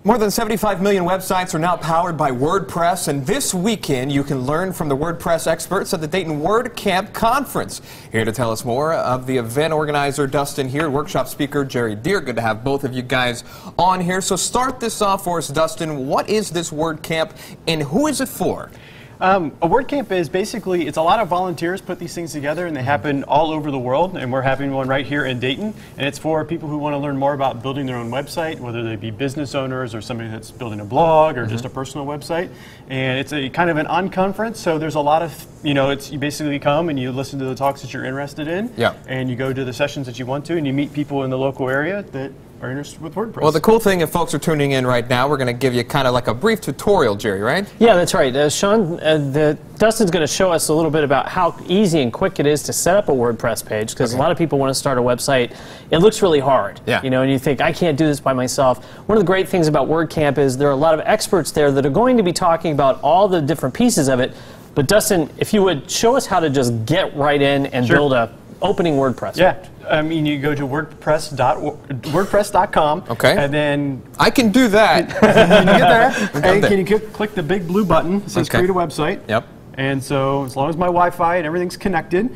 More than 75 million websites are now powered by WordPress, and this weekend you can learn from the WordPress experts at the Dayton WordCamp Conference. Here to tell us more of the event organizer Dustin here, workshop speaker Gery Deer. Good to have both of you guys on here. So start this off for us, Dustin. What is this WordCamp and who is it for? A WordCamp is basically, it's a lot of volunteers put these things together, and they happen all over the world, and we're having one right here in Dayton, and it's for people who want to learn more about building their own website, whether they be business owners or somebody that's building a blog or just a personal website. And it's a kind of an on-conference, so there's a lot of, you basically come and you listen to the talks that you're interested in, and you go to the sessions that you want to, and you meet people in the local area that are interested with WordPress. Well, the cool thing, if folks are tuning in right now, we're going to give you kind of like a brief tutorial, Gery, right? Yeah, that's right. Sean, Dustin's going to show us a little bit about how easy and quick it is to set up a WordPress page, because a lot of people want to start a website. It looks really hard, and you think, I can't do this by myself. One of the great things about WordCamp is there are a lot of experts there that are going to be talking about all the different pieces of it. But Dustin, if you would show us how to just get right in and build a opening WordPress. Yeah, I mean, you go to WordPress.com. Okay. And then I can do that. Can you get there? And can you click the big blue button that says Create a Website? Yep. And so, as long as my Wi-Fi and everything's connected,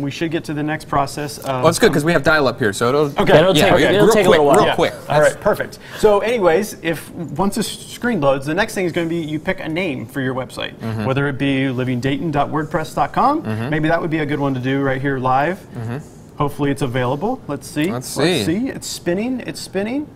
we should get to the next process. Well, it's good because we have dial-up here, so it'll it'll take a little while. Real quick. All right, perfect. So, anyways, once the screen loads, the next thing is going to be you pick a name for your website, whether it be livingdayton.wordpress.com. Maybe that would be a good one to do right here live. Hopefully, it's available. Let's see. Let's see. It's spinning. It's spinning.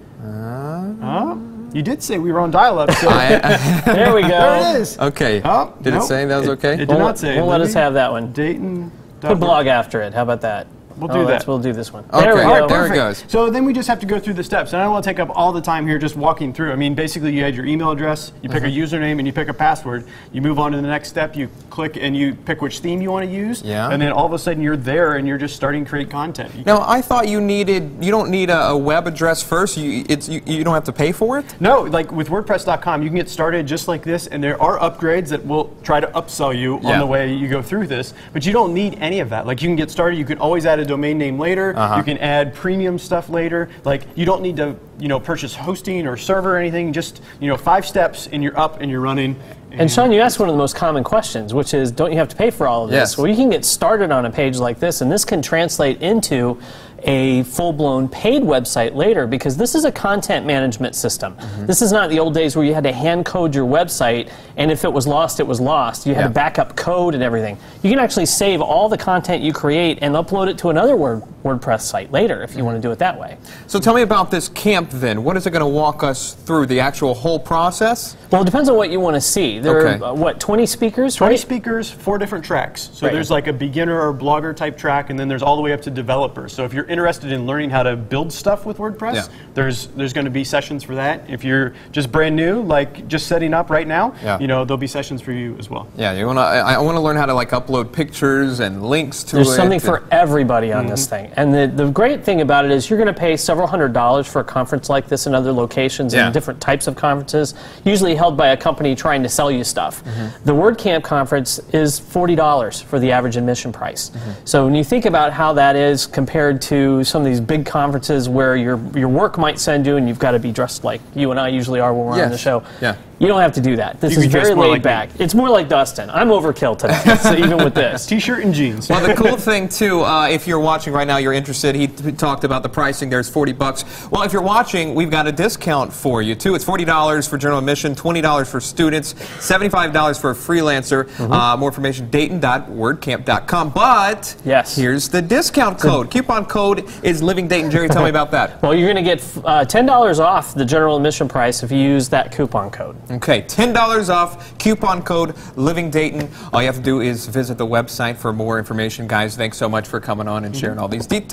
You did say we were on dial-up. So there we go. There it is. Okay. Oh, did it say that was okay? It did not say. We'll let us have that one. Dayton. Put blog after it. How about that? We'll do that. We'll do this one. Okay, there we go. there it goes. So then we just have to go through the steps. And I don't want to take up all the time here just walking through. I mean, basically you add your email address, you pick a username, and you pick a password. You move on to the next step, you click and you pick which theme you want to use. And then all of a sudden you're there and you're just starting to create content. Now, I thought you don't need a web address first. You don't have to pay for it? No, like with WordPress.com, you can get started just like this, and there are upgrades that will try to upsell you on the way you go through this. But you don't need any of that. Like, you can get started, you can always add a domain name later. You can add premium stuff later. Like, you don't need to, purchase hosting or server or anything. Just, 5 steps and you're up and you're running. And Sean, you asked one of the most common questions, which is, don't you have to pay for all of this? Yes. Well, you can get started on a page like this, and this can translate into a full-blown paid website later, because this is a content management system. This is not the old days where you had to hand code your website, and if it was lost, it was lost. You had to back up code and everything. You can actually save all the content you create and upload it to another WordPress site later if you want to do it that way. So tell me about this camp then. What is it going to walk us through, the actual whole process? Well, it depends on what you want to see. There are, what, 20 speakers? 20 speakers, 4 different tracks. So there's like a beginner or blogger type track, and then there's all the way up to developers. So if you're interested in learning how to build stuff with WordPress, there's going to be sessions for that. If you're just brand new, like just setting up right now, there'll be sessions for you as well. Yeah, I want to learn how to like upload pictures and links to There's something for everybody on this thing. And the great thing about it is you're going to pay several $100s for a conference like this in other locations and different types of conferences, usually held by a company trying to sell you stuff. The WordCamp conference is $40 for the average admission price. So when you think about how that is compared to some of these big conferences where your work might send you and you've got to be dressed like you and I usually are when we're on the show. You don't have to do that. This is very laid back. It's more like Dustin. I'm overkill today, so even with this. T-shirt and jeans. Well, the cool thing, too, if you're watching right now, you're interested, he talked about the pricing. There's $40. Well, if you're watching, we've got a discount for you, too. It's $40 for general admission, $20 for students, $75 for a freelancer. More information, Dayton.wordcamp.com. But here's the discount code. Coupon code is Living Dayton. Gery, tell me about that. Well, you're going to get $10 off the general admission price if you use that coupon code. Okay, $10 off, coupon code Living Dayton. All you have to do is visit the website for more information. Guys, thanks so much for coming on and sharing all these details.